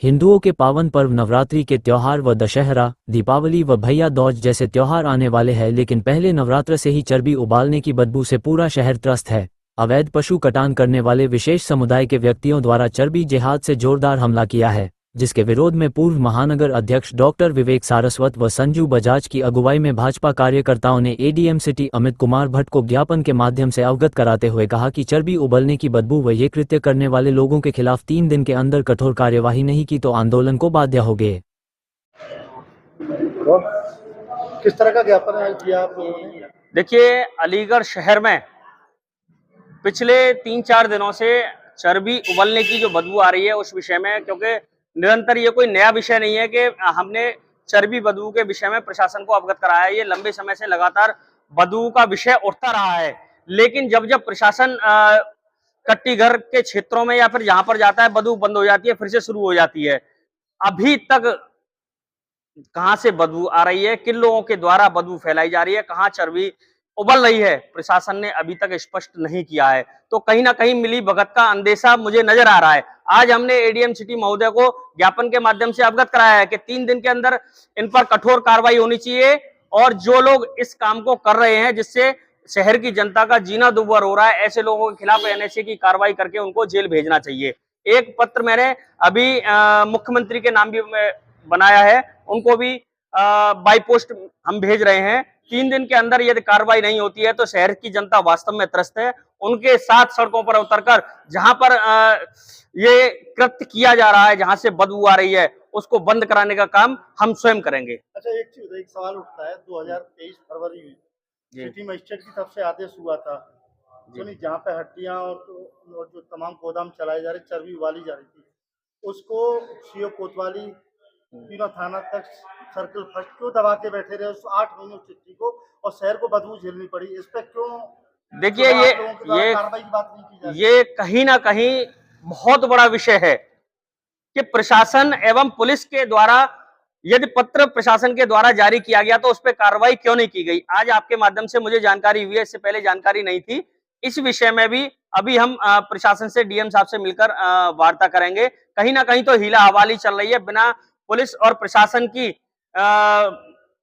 हिंदुओं के पावन पर्व नवरात्रि के त्योहार व दशहरा, दीपावली व भैया दूज जैसे त्योहार आने वाले हैं, लेकिन पहले नवरात्र से ही चर्बी उबालने की बदबू से पूरा शहर त्रस्त है। अवैध पशु कटान करने वाले विशेष समुदाय के व्यक्तियों द्वारा चर्बी जिहाद से जोरदार हमला किया है, जिसके विरोध में पूर्व महानगर अध्यक्ष डॉक्टर विवेक सारस्वत व संजू बजाज की अगुवाई में भाजपा कार्यकर्ताओं ने एडीएम सिटी अमित कुमार भट्ट को ज्ञापन के माध्यम से अवगत कराते हुए कहा कि चर्बी उबलने की बदबू व ये कृत्य करने वाले लोगों के खिलाफ 3 दिन के अंदर कठोर कार्यवाही नहीं की तो आंदोलन को बाध्य होंगे। किस तरह का ज्ञापन किया आप लोगों ने? देखिए, अलीगढ़ शहर में पिछले 3-4 दिनों से चर्बी उबलने की जो बदबू आ रही है उस विषय में, क्योंकि निरंतर ये कोई नया विषय नहीं है कि हमने चर्बी बदबू के विषय में प्रशासन को अवगत कराया है। ये लंबे समय से लगातार बदबू का विषय उठता रहा है, लेकिन जब जब प्रशासन कट्टी घर के क्षेत्रों में या फिर जहां पर जाता है बदबू बंद हो जाती है, फिर से शुरू हो जाती है। अभी तक कहां से बदबू आ रही है, किन लोगों के द्वारा बदबू फैलाई जा रही है, कहां चर्बी उबल रही है, प्रशासन ने अभी तक स्पष्ट नहीं किया है। तो कहीं ना कहीं मिली भगत का अंदेशा मुझे नजर आ रहा है। आज हमने एडीएम सिटी महोदय को ज्ञापन के माध्यम से अवगत कराया है कि 3 दिन के अंदर इन पर कठोर कार्रवाई होनी चाहिए, और जो लोग इस काम को कर रहे हैं जिससे शहर की जनता का जीना दुभर हो रहा है, ऐसे लोगों के खिलाफ एनएसए की कार्रवाई करके उनको जेल भेजना चाहिए। एक पत्र मैंने अभी मुख्यमंत्री के नाम भी बनाया है, उनको भी बाई पोस्ट हम भेज रहे हैं। 3 दिन के अंदर यदि कार्रवाई नहीं होती है तो शहर की जनता वास्तव में त्रस्त है। उनके साथ सड़कों पर उतरकर जहां पर ये कृत्य किया जा रहा है, जहां से बदबू आ रही है, उसको बंद कराने का काम हम स्वयं करेंगे। अच्छा, एक सवाल उठता है, 2023 फरवरी में सिटी मजिस्ट्रेट की तरफ से आदेश हुआ था, जहाँ पे हड्डियां और जो तमाम गोदाम चलाए जा रहे, चर्बी उबाली जा रही थी, उसको सीओ कोतवाली तीनों थाना तक सर्कल फर्स्ट क्यों दबा के बैठे रहे उस 8 महीने चिट्ठी को, और शहर को बदबू झेलनी पड़ी? इस पे क्यों देखिए कार्रवाई की बात नहीं की जा रही? ये कहीं ना कहीं बहुत बड़ा विषय है कि प्रशासन एवं पुलिस के द्वारा यदि पत्र प्रशासन के द्वारा जारी किया गया तो उस पर कार्रवाई क्यों नहीं की गई। आज आपके माध्यम से मुझे जानकारी हुई है, इससे पहले जानकारी नहीं थी। इस विषय में भी अभी हम प्रशासन से डीएम साहब से मिलकर वार्ता करेंगे। कहीं ना कहीं तो हीला हवाली चल रही है, बिना पुलिस और प्रशासन की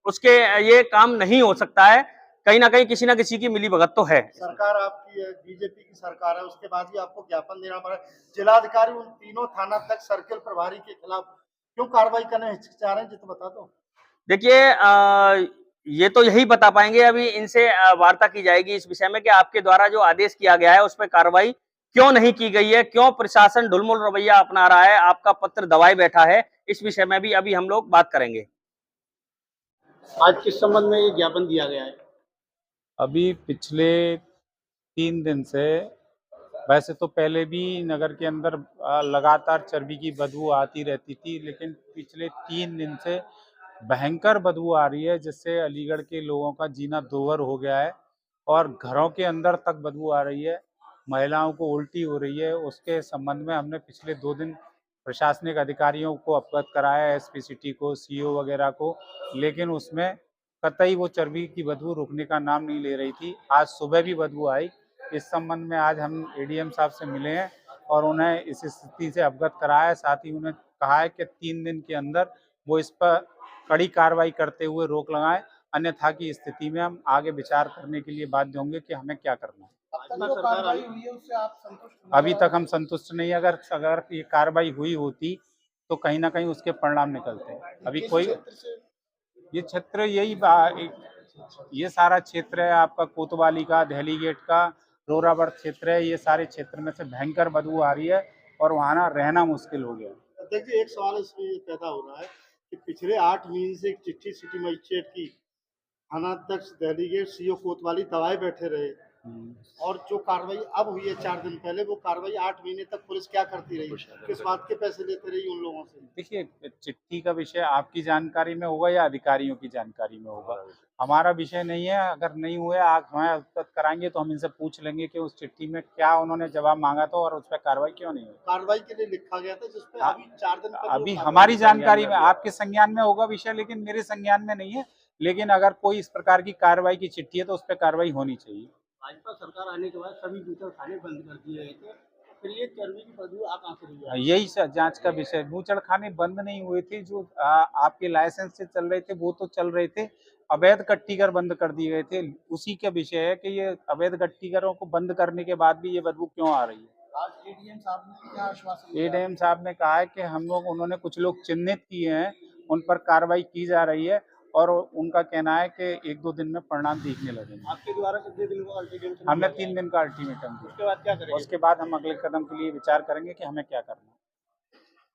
उसके ये काम नहीं हो सकता है। कहीं ना कहीं किसी ना किसी की मिलीभगत तो है। सरकार आपकी है, बीजेपी की सरकार है, उसके बाद भी आपको ज्ञापन देना पड़ा। जिलाधिकारी उन तीनों थाना तक सर्कल प्रभारी के खिलाफ क्यों कार्रवाई करने हिचकिचा रहे हैं, जितना बता दो। देखिए, ये तो यही बता पाएंगे, अभी इनसे वार्ता की जाएगी इस विषय में कि आपके द्वारा जो आदेश किया गया है उस पर कार्रवाई क्यों नहीं की गई है, क्यों प्रशासन ढुलमुल रवैया अपना रहा है, आपका पत्र दबाए बैठा है। इस विषय में भी अभी हम लोग बात करेंगे। आज किस संबंध में ये ज्ञापन दिया गया है? अभी पिछले 3 दिन से, वैसे तो पहले भी नगर के अंदर लगातार चर्बी की बदबू आती रहती थी, लेकिन पिछले 3 दिन से भयंकर बदबू आ रही है, जिससे अलीगढ़ के लोगों का जीना दूभर हो गया है और घरों के अंदर तक बदबू आ रही है। महिलाओं को उल्टी हो रही है। उसके संबंध में हमने पिछले 2 दिन प्रशासनिक अधिकारियों को अवगत कराया, एसपी सिटी को, सीओ वगैरह को, लेकिन उसमें कतई वो चर्बी की बदबू रुकने का नाम नहीं ले रही थी। आज सुबह भी बदबू आई। इस संबंध में आज हम एडीएम साहब से मिले हैं और उन्हें इस स्थिति से अवगत कराया है। साथ ही उन्हें कहा है कि 3 दिन के अंदर वो इस पर कड़ी कार्रवाई करते हुए रोक लगाएं, अन्यथा की स्थिति में हम आगे विचार करने के लिए बाध्य होंगे कि हमें क्या करना है। अभी तक हम संतुष्ट नहीं। अगर ये कार्रवाई हुई होती तो कहीं ना कहीं उसके परिणाम निकलते हैं। अभी कोई ये क्षेत्र ये सारा क्षेत्र है आपका, कोतवाली का, दहली गेट का, रोरावर्ड क्षेत्र है। ये सारे क्षेत्र में से भयंकर बदबू आ रही है और वहाँ ना रहना मुश्किल हो गया। देखिए, एक सवाल इसमें पैदा हो रहा है कि पिछले 8 महीने से एक चिट्ठी सिटी मजिस्ट्रेट की थानाध्यक्ष दहली गेट सीओ कोतवाली दबाए बैठे रहे, और जो कार्रवाई अब हुई है 4 दिन पहले, वो कार्रवाई 8 महीने तक पुलिस क्या करती रही, किस बात के पैसे लेते रही उन लोगों से? देखिए, चिट्ठी का विषय आपकी जानकारी में होगा या अधिकारियों की जानकारी में होगा, हमारा विषय नहीं है। अगर नहीं हुए, आप हमें अवगत कराएंगे तो हम इनसे पूछ लेंगे कि उस चिट्ठी में क्या उन्होंने जवाब मांगा था और उस पर कार्रवाई क्यों नहीं हुई। कार्रवाई के लिए लिखा गया था जिसपे अभी 4 दिन अभी हमारी जानकारी में, आपके संज्ञान में होगा विषय, लेकिन मेरे संज्ञान में नहीं है। लेकिन अगर कोई इस प्रकार की कार्रवाई की चिट्ठी है तो उस पर कार्रवाई होनी चाहिए। भाजपा सरकार आने के बाद सभी दूसरे थाने बंद कर दिए गए थे, फिर ये चर्बी की बदबू आ कहाँ से रही है? यही जांच का विषय। बूचड़खाने बंद नहीं हुए थे, जो आपके लाइसेंस से चल रहे थे वो तो चल रहे थे, अवैध गट्टीगर बंद कर दिए गए थे। उसी का विषय है कि ये अवैध गट्टीगरों को बंद करने के बाद भी ये बदबू क्यों आ रही है। आज एडीएम साहब ने क्या आश्वासन दिया? एडीएम साहब ने कहा है कि उन्होंने कुछ लोग चिन्हित किए हैं, उन पर कार्रवाई की जा रही है और उनका कहना है कि 1-2 दिन में परिणाम दिखने लगेंगे। आपके द्वारा कितने दिन का अल्टीमेटम? हमने 3 दिन का अल्टीमेटम दिया। उसके बाद क्या करेंगे? उसके बाद हम अगले कदम के लिए विचार करेंगे कि हमें क्या करना है।